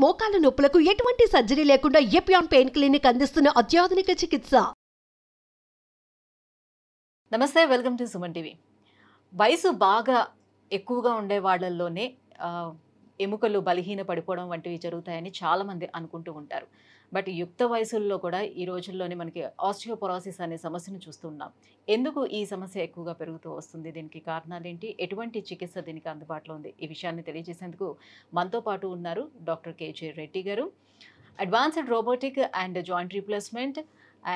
మోకాల నొప్పులకు ఎటువంటి సర్జరీ లేకుండా ఎపియాన్ పెయిన్ క్లినిక్ అందిస్తున్న అత్యాధునిక చికిత్స. నమస్తే, వెల్కమ్ టు సుమన్ టీవీ. వయసు బాగా ఎక్కువగా ఉండే వాళ్ళల్లోనే ఎముకలు బలహీన పడిపోవడం వంటివి జరుగుతాయని చాలామంది అనుకుంటూ ఉంటారు. బట్ యుక్త వయసుల్లో కూడా ఈ రోజుల్లోనే మనకి ఆస్టియోపొరోసిస్ అనే సమస్యను చూస్తున్నాం. ఎందుకు ఈ సమస్య ఎక్కువగా పెరుగుతూ వస్తుంది? దీనికి కారణాలు ఏంటి? ఎటువంటి చికిత్స దీనికి అందుబాటులో ఉంది? ఈ విషయాన్ని తెలియజేసేందుకు మనతో పాటు ఉన్నారు డాక్టర్ కేజే రెడ్డి గారు, advanced robotic and joint replacement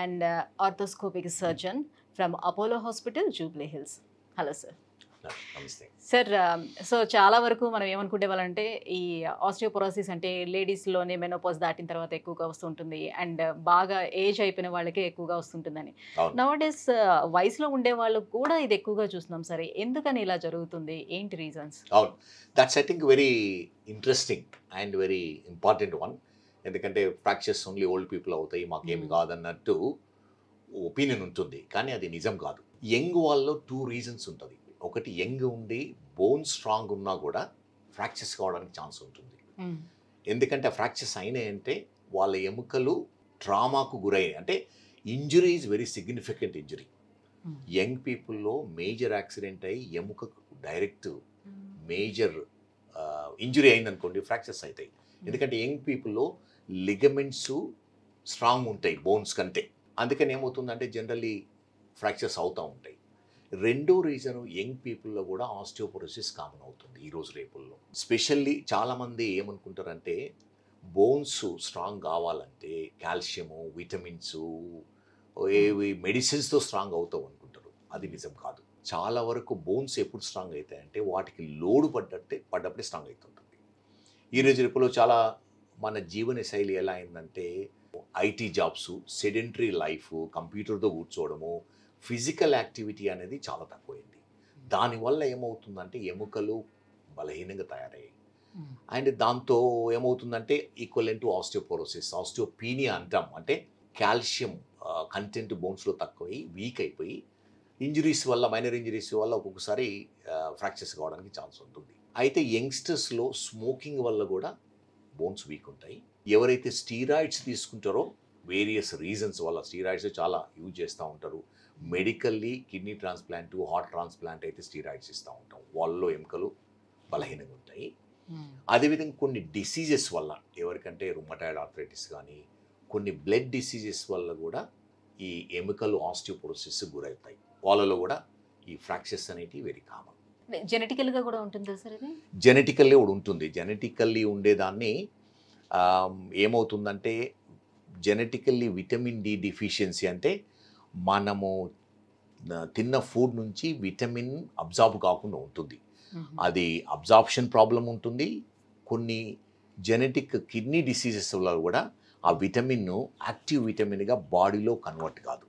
and arthroscopic surgeon from Apollo hospital, Jubilee hills. Hello sir. Sir, so చాలా వరకు మనం ఏమనుకుంటే వాళ్ళంటే ఈ ఆస్టియోపొరోసిస్ అంటే లేడీస్లోనే మెనోపాజ్ దాటిన తర్వాత ఎక్కువగా వస్తుంటుంది అండ్ బాగా ఏజ్ అయిపోయిన వాళ్ళకే ఎక్కువగా వస్తుంటుందని. నౌడేస్ వయసులో ఉండే వాళ్ళు కూడా ఇది ఎక్కువగా చూస్తున్నాం. సరే, ఎందుకని ఇలా జరుగుతుంది? ఏంటి రీజన్స్? అవును, that's I think very interesting and very important one. ఎందుకంటే ఫ్రాక్చర్స్ ఓన్లీ ఓల్డ్ పీపుల్ అవుతాయి, మాకేమి కాదన్నట్టు ఒపీనియన్ ఉంటుంది, కానీ అది నిజం కాదు. యంగ్ వాళ్ళలో 2 రీజన్స్ ఉంటుంది. ఒకటి, యంగ్ ఉండి బోన్ స్ట్రాంగ్ ఉన్నా కూడా ఫ్రాక్చర్స్ కావడానికి ఛాన్స్ ఉంటుంది. ఎందుకంటే ఫ్రాక్చర్స్ అయినాయంటే వాళ్ళ ఎముకలు ట్రామాకు గురయ్యాయి, అంటే injury is very significant injury. Young పీపుల్లో మేజర్ యాక్సిడెంట్ అయ్యి ఎముకకు డైరెక్ట్ మేజర్ ఇంజురీ అయిందనుకోండి, ఫ్రాక్చర్స్ అవుతాయి. ఎందుకంటే యంగ్ పీపుల్లో లిగమెంట్స్ స్ట్రాంగ్ ఉంటాయి బోన్స్ కంటే, అందుకని ఏమవుతుందంటే జనరల్లీ ఫ్రాక్చర్స్ అవుతూ ఉంటాయి. రెండో రీజను, యంగ్ పీపుల్లో కూడా ఆస్టియోపొరోసిస్ కామన్ అవుతుంది ఈ రోజు రేపుల్లో. స్పెషల్లీ చాలామంది ఏమనుకుంటారంటే బోన్స్ స్ట్రాంగ్ కావాలంటే కాల్షియము, విటమిన్స్, ఏవి మెడిసిన్స్తో స్ట్రాంగ్ అవుతావు అనుకుంటారు. అది నిజం కాదు. చాలా వరకు బోన్స్ ఎప్పుడు స్ట్రాంగ్ అవుతాయంటే వాటికి లోడు పడ్డప్పుడే స్ట్రాంగ్ అవుతుంటుంది. ఈ రోజు రేపులో చాలా మన జీవన శైలి ఎలా అయిందంటే ఐటీ జాబ్స్, సెడెంటరీ లైఫ్, కంప్యూటర్తో కూర్చోవడము, ఫిజికల్ యాక్టివిటీ అనేది చాలా తక్కువైంది. దానివల్ల ఏమవుతుందంటే ఎముకలు బలహీనంగా తయారయ్యాయి. అండ్ దాంతో ఏమవుతుందంటే ఈక్వలెంట్ టు ఆస్టియోపొరోసిస్, ఆస్టియోపీనియా అంటాం. అంటే కాల్షియం కంటెంట్ బోన్స్లో తక్కువై వీక్ అయిపోయి ఇంజరీస్ వల్ల, మైనర్ ఇంజరీస్ వల్ల ఒక్కొక్కసారి ఫ్రాక్చర్స్ కావడానికి ఛాన్స్ ఉంటుంది. అయితే యంగ్స్టర్స్లో స్మోకింగ్ వల్ల కూడా బోన్స్ వీక్ ఉంటాయి. ఎవరైతే స్టీరాయిడ్స్ తీసుకుంటారో వేరియస్ రీజన్స్ వల్ల, స్టీరాయిడ్స్ చాలా యూజ్ చేస్తూ ఉంటారు. Medically kidney transplant, heart transplant అయితే స్టీరాయిడ్స్ ఇస్తూ ఉంటాం, వాళ్ళలో ఎముకలు బలహీనంగా ఉంటాయి. అదేవిధంగా కొన్ని డిసీజెస్ వల్ల, ఎవరికంటే రుమటాయిడ్ ఆర్థరైటిస్ కానీ కొన్ని బ్లడ్ డిసీజెస్ వల్ల కూడా ఈ ఎముకలు ఆస్టియోపొరోసిస్ గురవుతాయి. వాళ్ళలో కూడా ఈ ఫ్రాక్చర్స్ అనేటివి వెరీ కామన్. జెనెటికల్గా కూడా ఉంటుందా సార్? ఇది జెనెటికల్లీ కూడా ఉంటుంది. జెనెటికల్లీ ఉండేదాన్ని ఏమవుతుందంటే జెనెటికల్లీ విటమిన్ డి డిఫిషియన్సీ, అంటే మనము తిన్న ఫుడ్ నుంచి విటమిన్ అబ్జార్బ్ కాకుండా ఉంటుంది. అది అబ్జార్ప్షన్ ప్రాబ్లం ఉంటుంది. కొన్ని జెనెటిక్ కిడ్నీ డిసీజెస్ వల్ల కూడా ఆ విటమిన్ యాక్టివ్ విటమిన్గా బాడీలో కన్వర్ట్ కాదు.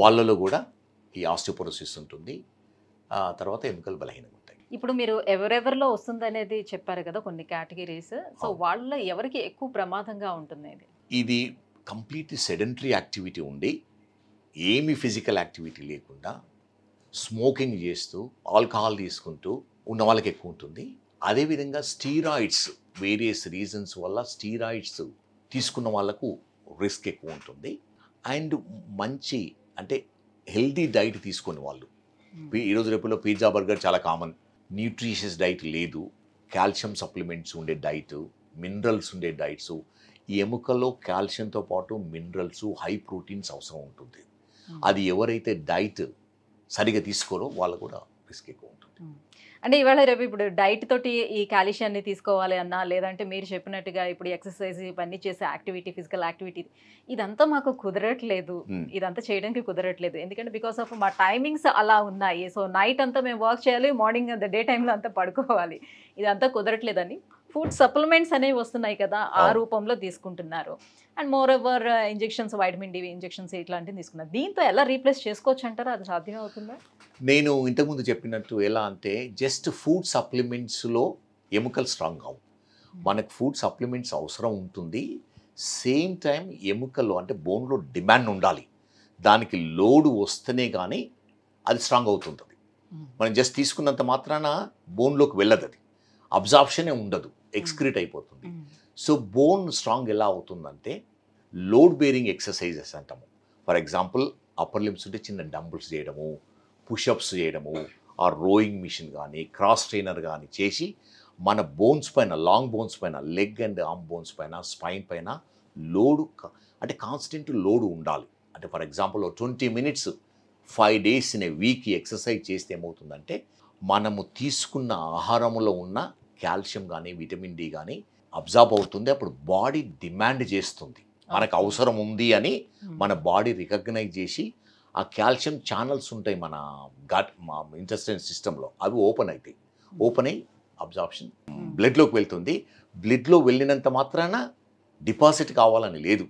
వాళ్ళలో కూడా ఈ ఆస్టియోపొరోసిస్ ఉంటుంది. తర్వాత ఎముకలు బలహీనంగా ఉంటాయి. ఇప్పుడు మీరు ఎవరెవరిలో వస్తుంది అనేది చెప్పారు కదా, కొన్ని కేటగిరీస్. సో వాళ్ళలో ఎవరికి ఎక్కువ ప్రమాదంగా ఉంటుంది? ఇది కంప్లీట్లీ సెడెంటరీ యాక్టివిటీ ఉండి ఏమి ఫిజికల్ యాక్టివిటీ లేకుండా స్మోకింగ్ చేస్తూ ఆల్కహాల్ తీసుకుంటూ ఉన్న వాళ్ళకి ఎక్కువ ఉంటుంది. అదేవిధంగా స్టీరాయిడ్స్, వేరియస్ రీజన్స్ వల్ల స్టీరాయిడ్స్ తీసుకున్న వాళ్ళకు రిస్క్ ఎక్కువ ఉంటుంది. అండ్ మంచి అంటే హెల్దీ డైట్ తీసుకునే వాళ్ళు, ఈరోజు రేపులో పిజ్జా, బర్గర్ చాలా కామన్. న్యూట్రిషియస్ డైట్ లేదు, కాల్షియం సప్లిమెంట్స్ ఉండే డైట్, మినరల్స్ ఉండే డైట్స్. ఈ ఎముకల్లో కాల్షియంతో పాటు మినరల్స్, హై ప్రోటీన్స్ అవసరం ఉంటుంది. అది ఎవరైతే డైట్ సరిగా తీసుకోరో వాళ్ళు కూడా రిస్క్ ఎక్కువ ఉంటుంది. అంటే ఇవాళ రేపు ఇప్పుడు డైట్ తోటి ఈ కాల్షియాన్ని తీసుకోవాలి అన్నా, లేదంటే మీరు చెప్పినట్టుగా ఇప్పుడు ఎక్సర్సైజ్ ఇవన్నీ చేసే యాక్టివిటీ, ఫిజికల్ యాక్టివిటీ, ఇదంతా మాకు కుదరట్లేదు, ఇదంతా చేయడానికి కుదరట్లేదు. ఎందుకంటే బికాస్ ఆఫ్ మా టైమింగ్స్ అలా ఉన్నాయి. సో నైట్ అంతా మేము వర్క్ చేయాలి, మార్నింగ్ డే టైంలో అంతా పడుకోవాలి, ఇదంతా కుదరట్లేదని ఫుడ్ సప్లిమెంట్స్ అనేవి వస్తున్నాయి కదా, ఆ రూపంలో తీసుకుంటున్నారు. And moreover injections, vitamin D injections ఇట్లాంటివి తీసుకున్నారు. దీంతో ఎలా రీప్లేస్ చేసుకోవచ్చు అంటారా? అది సాధ్యం అవుతుందా? నేను ఇంతకుముందు చెప్పినట్టు ఎలా అంటే జస్ట్ ఫుడ్ సప్లిమెంట్స్లో ఎముకలు స్ట్రాంగ్ కావు. మనకు ఫుడ్ సప్లిమెంట్స్ అవసరం ఉంటుంది. సేమ్ టైం ఎముకల్లో అంటే బోన్లో డిమాండ్ ఉండాలి. దానికి లోడ్ వస్తేనే కానీ అది స్ట్రాంగ్ అవుతుంటుంది. మనం జస్ట్ తీసుకున్నంత మాత్రాన బోన్లోకి వెళ్ళదు, అది అబ్జార్ప్షనే ఉండదు, ఎక్స్క్రీట్ అయిపోతుంది. సో బోన్ స్ట్రాంగ్ ఎలా అవుతుందంటే లోడ్ బేరింగ్ ఎక్సర్సైజెస్ అంటాము. ఫర్ ఎగ్జాంపుల్ అప్పర్ లిమ్స్ ఉంటే చిన్న డంబుల్స్ చేయడము, పుషప్స్ చేయడము, ఆ రోయింగ్ మిషన్ కానీ క్రాస్ ట్రైనర్ కానీ చేసి మన బోన్స్ పైన, లాంగ్ బోన్స్ పైన, లెగ్ అండ్ ఆర్మ్ బోన్స్ పైన, స్పైన్ పైన లోడు అంటే కాన్స్టెంట్ లోడు ఉండాలి. అంటే for example 20 minutes 5 days in a week exercise చేస్తే ఏమవుతుందంటే మనము తీసుకున్న ఆహారంలో ఉన్న కాల్షియం కానీ విటమిన్ డి కానీ అబ్జార్బ్ అవుతుంది. అప్పుడు బాడీ డిమాండ్ చేస్తుంది, మనకు అవసరం ఉంది అని మన బాడీ రికగ్నైజ్ చేసి ఆ కాల్షియం ఛానల్స్ ఉంటాయి మన గట్ మా ఇంటెస్టైన్ సిస్టంలో, అవి ఓపెన్ అవుతాయి. ఓపెన్ అయ్యి అబ్జార్ప్షన్ బ్లడ్లోకి వెళ్తుంది. బ్లడ్లో వెళ్ళినంత మాత్రాన డిపాజిట్ కావాలని లేదు,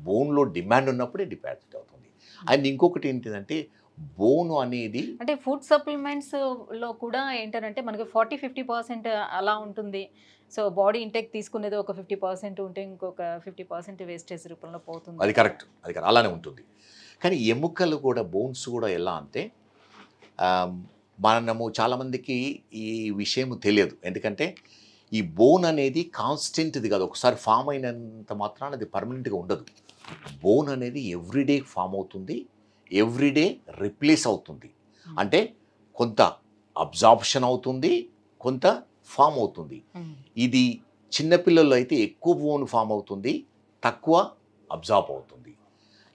బోన్లో డిమాండ్ ఉన్నప్పుడే డిపాజిట్ అవుతుంది. అండ్ ఇంకొకటి ఏంటిదంటే బోన్ అనేది అంటే ఫుడ్ సప్లిమెంట్స్ లో కూడా ఏంటంటే మనకి 40-50% అలా ఉంటుంది. సో బాడీ ఇంటెక్ తీసుకునేది ఒక 50% ఉంటే ఇంకొక 50% వేస్టేజ్ రూపంలో పోతుంది. అది కరెక్ట్, అలానే ఉంటుంది. కానీ ఎముకలు కూడా, బోన్స్ కూడా ఎలా అంటే మనము చాలామందికి ఈ విషయం తెలియదు. ఎందుకంటే ఈ బోన్ అనేది కాన్స్టెంట్ది కాదు, ఒకసారి ఫామ్ అయినంత మాత్రాన అది పర్మనెంట్గా ఉండదు. బోన్ అనేది ఎవ్రీడే ఫామ్ అవుతుంది, ఎవ్రీడే రిప్లేస్ అవుతుంది. అంటే కొంత అబ్జార్ప్షన్ అవుతుంది, కొంత ఫామ్ అవుతుంది. ఇది చిన్నపిల్లల్లో అయితే ఎక్కువ బోన్ ఫామ్ అవుతుంది, తక్కువ అబ్జార్బ్ అవుతుంది.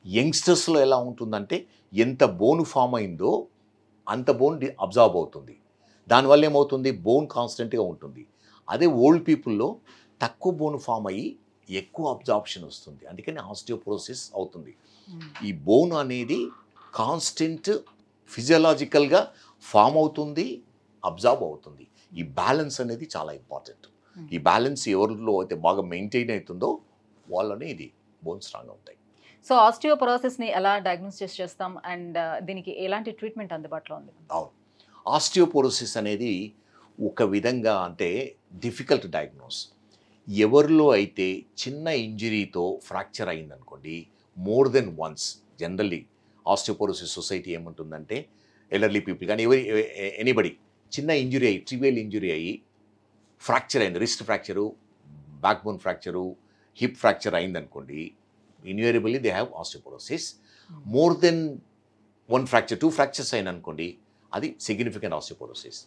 యంగ్స్టర్స్లో ఎలా ఉంటుందంటే ఎంత బోన్ ఫామ్ అయిందో అంత బోన్ అబ్జార్బ్ అవుతుంది. దానివల్ల ఏమవుతుంది, బోన్ కాన్స్టెంట్గా ఉంటుంది. అదే ఓల్డ్ పీపుల్లో తక్కువ బోన్ ఫామ్ అయ్యి ఎక్కువ అబ్జార్ప్షన్ వస్తుంది, అందుకని ఆస్టియోపోరోసిస్ అవుతుంది. ఈ బోన్ అనేది కాన్స్టెంట్ ఫిజియలాజికల్గా ఫామ్ అవుతుంది, అబ్జార్బ్ అవుతుంది. ఈ బ్యాలెన్స్ అనేది చాలా ఇంపార్టెంట్. ఈ బ్యాలెన్స్ ఎవరిలో అయితే బాగా మెయింటైన్ అవుతుందో వాళ్ళనే ఇది బోన్ స్ట్రాంగ్ ఉంటాయి. సో ఆస్టియోపోరోసిస్ని ఎలా డయాగ్నోస్ చేస్తాం అండ్ దీనికి ఎలాంటి ట్రీట్మెంట్ అందుబాటులో ఉంది? అవును, ఆస్టియోపోరోసిస్ అనేది ఒక విధంగా అంటే డిఫికల్ట్ డయాగ్నోస్. ఎవరిలో అయితే చిన్న ఇంజరీతో ఫ్రాక్చర్ అయిందనుకోండి, more than once, generally osteoporosis society ఏముంటుందంటే ఎల్డర్లీ పీపుల్ కానీ ఎనీబడి చిన్న ఇంజరీ అయ్యి, ట్రివియల్ ఇంజరీ అయ్యి ఫ్రాక్చర్ అయింది, wrist fracture, backbone fracture, hip fracture అయిందనుకోండి, invariably they have osteoporosis. More than 1 fracture 2 fractures అయిననుకోండి, అది సిగ్నిఫికెంట్ ఆస్టియోపోరోసిస్.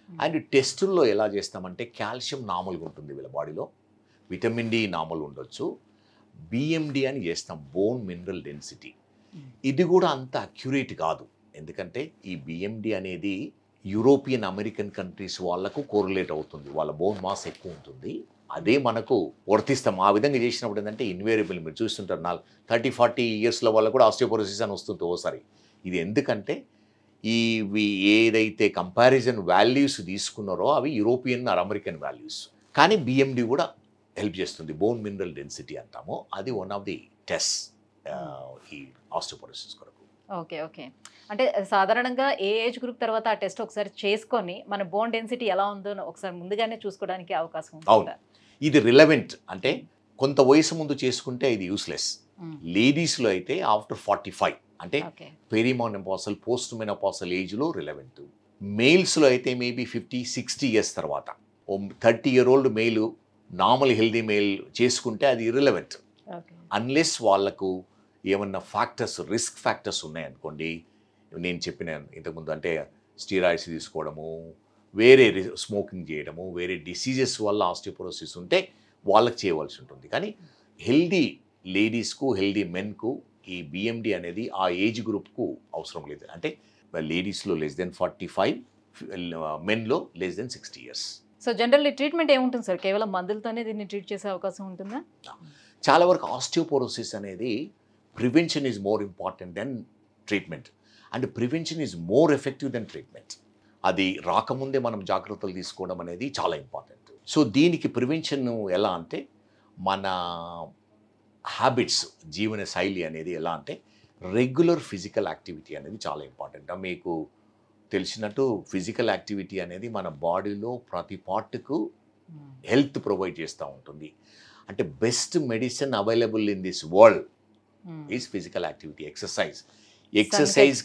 అండ్ టెస్టుల్లో ఎలా చేస్తామంటే కాల్షియం నార్మల్గా ఉంటుంది వీళ్ళ బాడీలో, విటమిన్ డి నార్మల్ ఉండొచ్చు, బిఎండి అని చేస్తాం, బోన్ మినరల్ డెన్సిటీ. ఇది కూడా అంత అక్యురేట్ కాదు, ఎందుకంటే ఈ బిఎండి అనేది యూరోపియన్ అమెరికన్ కంట్రీస్ వాళ్ళకు కోరిలేట్ అవుతుంది, వాళ్ళ బోన్ మాస్ ఎక్కువ ఉంటుంది, అదే మనకు వర్తిస్తాం. ఆ విధంగా చేసినప్పుడు ఏంటంటే ఇన్వేరియబుల్, మీరు చూస్తుంటారు 30-40 yearsలో వాళ్ళకు కూడా ఆస్టియోపోరోసిస్ అని వస్తుంది ఓసారి. ఇది ఎందుకంటే ఇవి ఏదైతే కంపారిజన్ వాల్యూస్ తీసుకున్నారో అవి యూరోపియన్ ఆర్ అమెరికన్ వాల్యూస్, కానీ బిఎండి కూడా హెల్ప్ చేస్తుంది, బోన్ మినరల్ డెన్సిటీ అంటాము. అది వన్ ఆఫ్ ది టెస్ట్ ఈ ఆస్టియోపోరోసిస్ కొరకు. ఓకే ఓకే, అంటే సాధారణంగా ఏ ఏజ్ గ్రూప్ తర్వాత ఆ టెస్ట్ ఒకసారి చేసుకొని మన బోన్ డెన్సిటీ ఎలా ఉందో ఒకసారి ముందుగానే చూసుకోవడానికి అవకాశం ఉంది. అవును, ఇది రిలవెంట్. అంటే కొంత వయసు ముందు చేసుకుంటే ఇది యూస్లెస్. లేడీస్లో అయితే ఆఫ్టర్ 45 అంటే పెరిమోనోపాసల్, పోస్ట్ మెనోపాసల్ ఏజ్లో రిలవెంట్. మేల్స్లో అయితే మేబీ 50-60 years తర్వాత, 30-year-old మేలు నార్మల్ హెల్దీ మేల్ చేసుకుంటే అది ఇర్రిలవెంట్, అన్లెస్ వాళ్ళకు ఏమన్నా ఫ్యాక్టర్స్, రిస్క్ ఫ్యాక్టర్స్ ఉన్నాయనుకోండి. నేను చెప్పిన ఇంతకుముందు అంటే స్టీరాయిడ్స్ తీసుకోవడము, వేరే స్మోకింగ్ చేయడము, వేరే డిసీజెస్ వల్ల ఆస్టియోపోరోసిస్ ఉంటే వాళ్ళకి చేయవలసి ఉంటుంది. కానీ హెల్దీ లేడీస్కు, హెల్దీ మెన్కు ఈ బిఎండి అనేది ఆ ఏజ్ గ్రూప్కు అవసరం లేదు. అంటే లేడీస్లో లెస్ దెన్ 45, మెన్లో less than 60 years. So generally treatment ఏముంటుంది సార్? కేవలం మందులతోనే దీన్ని ట్రీట్ చేసే అవకాశం ఉంటుందా? చాలా వరకు ఆస్టియోపోరోసిస్ అనేది prevention is more important than treatment, and prevention is more effective than treatment. అది రాకముందే మనం జాగ్రత్తలు తీసుకోవడం అనేది చాలా ఇంపార్టెంట్. సో దీనికి ప్రివెన్షన్ ఎలా అంటే మన హ్యాబిట్స్, జీవన శైలి అనేది ఎలా అంటే రెగ్యులర్ ఫిజికల్ యాక్టివిటీ అనేది చాలా ఇంపార్టెంట్. మీకు తెలిసినట్టు ఫిజికల్ యాక్టివిటీ అనేది మన బాడీలో ప్రతి పార్ట్కు హెల్త్ ప్రొవైడ్ చేస్తూ ఉంటుంది. అంటే best medicine available in this world is physical activity, exercise. Exercise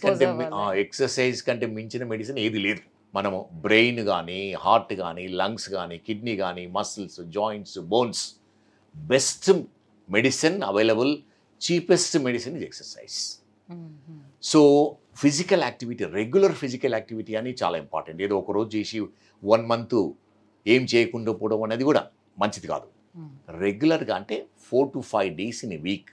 కంటే మించిన మెడిసిన్ ఏది లేదు. మనము బ్రెయిన్ కానీ, హార్ట్ కానీ, లంగ్స్ కానీ, కిడ్నీ కానీ, muscles, joints, bones best medicine available, cheapest medicine is exercise. So physical activity, regular physical activity అని చాలా ఇంపార్టెంట్. ఏదో ఒక రోజు చేసి 1 month ఏం చేయకుండా పోవడం అనేది కూడా మంచిది కాదు. రెగ్యులర్గా అంటే 4 to 5 days in a week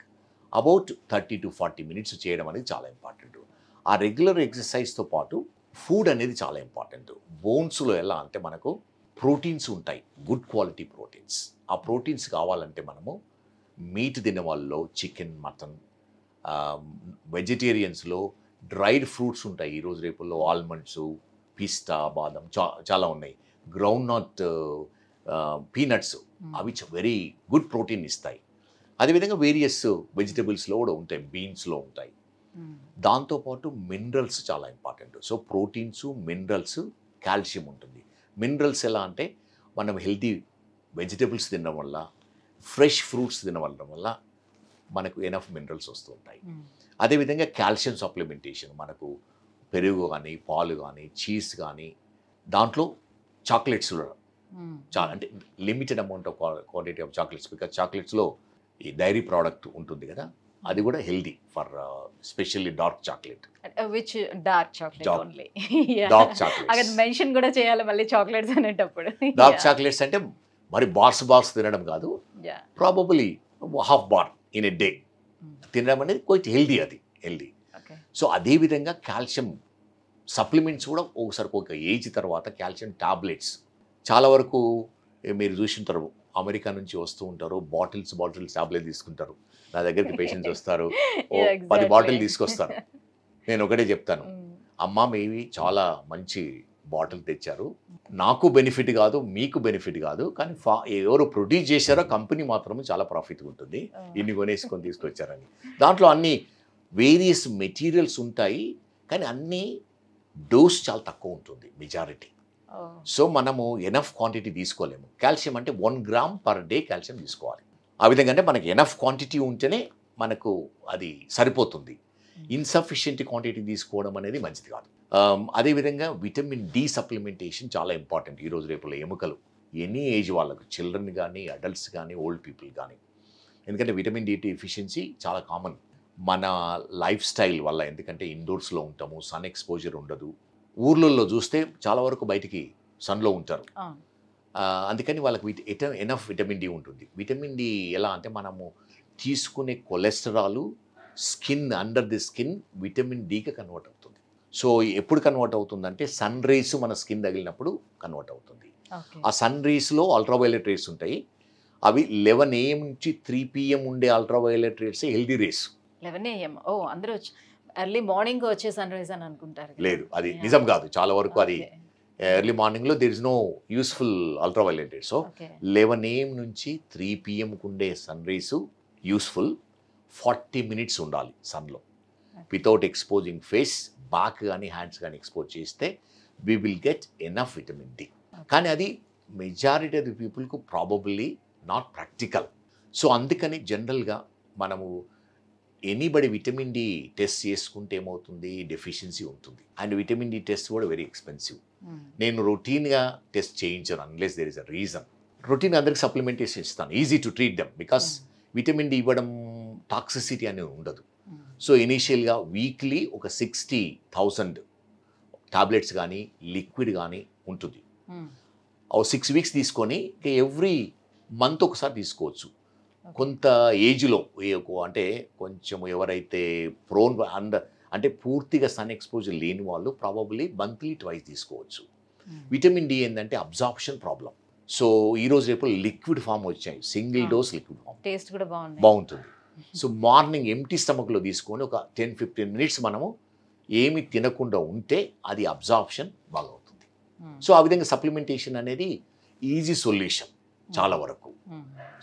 about 30 to 40 minutes చేయడం అనేది చాలా ఇంపార్టెంట్. ఆ రెగ్యులర్ ఎక్సర్సైజ్తో పాటు ఫుడ్ అనేది చాలా ఇంపార్టెంట్. బోన్స్లో ఎలా అంటే మనకు ప్రోటీన్స్ ఉంటాయి, గుడ్ క్వాలిటీ ప్రోటీన్స్. ఆ ప్రోటీన్స్ కావాలంటే మనము మీట్ తినే వాళ్ళలో చికెన్, మటన్, వెజిటేరియన్స్లో డ్రైడ్ ఫ్రూట్స్ ఉంటాయి. ఈరోజు రేపుల్లో ఆల్మండ్స్, పిస్తా, బాదం చాలా ఉన్నాయి. గ్రౌండ్ నట్ పీనట్స్, అవి వెరీ గుడ్ ప్రోటీన్ ఇస్తాయి. అదేవిధంగా వేరియస్ వెజిటబుల్స్లో కూడా ఉంటాయి, బీన్స్లో ఉంటాయి. దాంతోపాటు మినరల్స్ చాలా important. So proteins, minerals, calcium ఉంటుంది. మినరల్స్ ఎలా అంటే మనం హెల్తీ వెజిటబుల్స్ తినడం వల్ల, ఫ్రెష్ ఫ్రూట్స్ తినడం వల్ల మనకు ఎనఫ్ మినరల్స్ వస్తూ ఉంటాయి. అదేవిధంగా కాల్షియం సప్లిమెంటేషన్, మనకు పెరుగు కానీ, పాలు కానీ, చీజ్ కానీ, దాంట్లో చాక్లెట్స్లో అంటే limited amount of quantity of chocolates, because చాక్లెట్స్లో ఈ డైరీ ప్రోడక్ట్ ఉంటుంది కదా, అది కూడా healthy for specially dark chocolate. Which dark chocolate only, dark chocolates అక్కడ మెన్షన్ కూడా చేయాలి మళ్ళీ చాక్లెట్స్ అనేటప్పుడు. డార్క్ చాక్లెట్స్ అంటే మరి బార్స్ తినడం కాదు, probably half bar in a day తినడం అనేది కొంచెం హెల్దీ, అది హెల్దీ. సో అదేవిధంగా కాల్షియం సప్లిమెంట్స్ కూడా ఒకసారి ఒక ఏజ్ తర్వాత కాల్షియం టాబ్లెట్స్ చాలా వరకు మీరు చూసింటారు, అమెరికా నుంచి వస్తూ ఉంటారు, బాటిల్స్ టాబ్లెట్ తీసుకుంటారు. నా దగ్గరికి పేషెంట్స్ వస్తారు, 10 బాటిల్ తీసుకొస్తారు. నేను ఒకటే చెప్తాను, అమ్మ మీవి చాలా మంచి బాటిల్ తెచ్చారు, నాకు బెనిఫిట్ కాదు, మీకు బెనిఫిట్ కాదు, కానీ ఎవరు ప్రొడ్యూస్ చేశారో కంపెనీ మాత్రమే చాలా ప్రాఫిట్ ఉంటుంది, ఇన్ని కొనేసుకొని తీసుకొచ్చారని. దాంట్లో అన్ని వేరియస్ మెటీరియల్స్ ఉంటాయి, కానీ అన్ని డోస్ చాలా తక్కువ ఉంటుంది మెజారిటీ. సో మనము ఎనఫ్ క్వాంటిటీ తీసుకోలేము. కాల్షియం అంటే 1 gram per day కాల్షియం తీసుకోవాలి. ఆ విధంగా అంటే మనకి ఎనఫ్ క్వాంటిటీ ఉంటేనే మనకు అది సరిపోతుంది. ఇన్సఫిషియెంట్ క్వాంటిటీ తీసుకోవడం అనేది మంచిది కాదు. అదేవిధంగా విటమిన్ డి సప్లిమెంటేషన్ చాలా ఇంపార్టెంట్ ఈరోజు రేపులో ఎముకలు, ఎనీ ఏజ్ వాళ్ళకు, చిల్డ్రన్ కానీ, అడల్ట్స్ కానీ, ఓల్డ్ పీపుల్ కానీ. ఎందుకంటే విటమిన్ డి ఎఫిషియన్సీ చాలా కామన్ మన లైఫ్ స్టైల్ వల్ల. ఎందుకంటే ఇండోర్స్లో ఉంటాము, సన్ ఎక్స్పోజర్ ఉండదు. ఊర్లలో చూస్తే చాలా వరకు బయటికి సన్లో ఉంటారు, అందుకని వాళ్ళకి ఎనఫ్ విటమిన్ డి ఉంటుంది. విటమిన్ డి ఎలా అంటే మనము తీసుకునే cholesterol skin, under the skin vitamin డికి కన్వర్ట్ అవుతుంది. సో ఎప్పుడు కన్వర్ట్ అవుతుందంటే సన్ రేస్ మన స్కిన్ తగిలినప్పుడు కన్వర్ట్ అవుతుంది. ఆ సన్ రేస్లో అల్ట్రావైలెట్ రేస్ ఉంటాయి, అవి 11 AM నుంచి 3 PM ఉండే ultraviolet rays healthy rays. 11 AM అందరూ ఎర్లీ మార్నింగ్ వచ్చే సన్ రైజ్ అని అనుకుంటారు. లేదు, అది నిజం కాదు. చాలా వరకు అది ఎర్లీ మార్నింగ్లో there is no useful ultraviolet rays. So 11 AM నుంచి 3 PMకు ఉండే సన్ రేస్ యూస్ఫుల్. 40 minutes ఉండాలి సన్లో వితౌట్ ఎక్స్పోజింగ్ ఫేస్. బ్యాక్ కానీ హ్యాండ్స్ కానీ ఎక్స్పోజ్ చేస్తే we will get enough vitamin D. కానీ అది మెజారిటీ ఆఫ్ ది పీపుల్కు ప్రాబబ్లీ నాట్ ప్రాక్టికల్. సో అందుకని జనరల్గా మనము ఎనీబడి విటమిన్ డి టెస్ట్ చేసుకుంటే ఏమవుతుంది, డెఫిషియన్సీ ఉంటుంది. అండ్ విటమిన్ డి టెస్ట్ కూడా వెరీ ఎక్స్పెన్సివ్. నేను రొటీన్గా టెస్ట్ చేయించాను unless there is a reason. Routine అందరికి సప్లిమెంటేషన్ ఇస్తాను, easy to treat them, because vitamin D ఇవ్వడం టాక్సిసిటీ అనేది ఉండదు. సో ఇనీషియల్గా వీక్లీ ఒక 60,000 టాబ్లెట్స్ కానీ లిక్విడ్ కానీ ఉంటుంది. 6 weeks తీసుకొని ఎవ్రీ మంత్ ఒకసారి తీసుకోవచ్చు. కొంత ఏజ్లో అంటే కొంచెం ఎవరైతే ప్రోన్ అంటే పూర్తిగా సన్ ఎక్స్పోజర్ లేని వాళ్ళు ప్రాబబ్లీ మంత్లీ 2 తీసుకోవచ్చు. విటమిన్ డి ఏంటంటే అబ్జార్ప్షన్ ప్రాబ్లం. సో ఈరోజు రేపు లిక్విడ్ ఫామ్ వచ్చాయి, single dose liquid form, taste కూడా బాగుంటుంది. సో మార్నింగ్ ఎంటీ స్టమక్లో తీసుకొని ఒక 10-15 minutes మనము ఏమి తినకుండా ఉంటే అది అబ్జార్ప్షన్ బాగా అవుతుంది. సో ఆ విధంగా సప్లిమెంటేషన్ అనేది ఈజీ సొల్యూషన్ చాలా వరకు.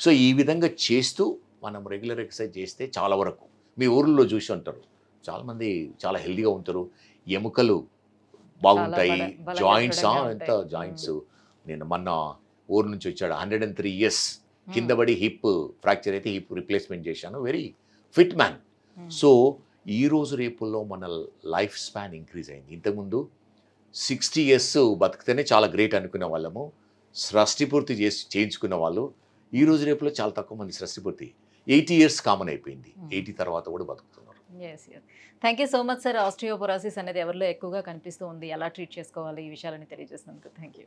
సో ఈ విధంగా చేస్తూ మనం రెగ్యులర్ ఎక్సర్సైజ్ చేస్తే చాలా వరకు మీ ఊర్లో చూసి ఉంటారు, చాలామంది చాలా హెల్తీగా ఉంటారు, ఎముకలు బాగుంటాయి, జాయింట్స్ ఎంత జాయింట్స్. నేను మొన్న ఊరు నుంచి వచ్చాడు, 103 years కింద పడి హిప్ ఫ్రాక్చర్ అయితే హిప్ రిప్లేస్మెంట్ చేశాను, వెరీ ఫిట్ మ్యాన్. సో ఈరోజు రేపుల్లో మన లైఫ్ స్పాన్ ఇంక్రీజ్ అయింది. ఇంతకుముందు 60 years బతికితేనే చాలా గ్రేట్ అనుకునే వాళ్ళము, షష్టి పూర్తి చేయించుకున్న వాళ్ళు ఈ రోజు రేపులో చాలా తక్కువ మంది షష్టిపూర్తి. 80 years కామన్ అయిపోయింది. 80 తర్వాత కూడా బతుకుతున్నారు. Yes yes. Thank you so much sir. Osteoporosis అనేది ఎవరిలో ఎక్కువగా కనిపిస్తూ ఉంది, ఎలా ట్రీట్ చేసుకోవాలి, ఈ విషయాలని తెలియజేసినందుకు థ్యాంక్ యూ.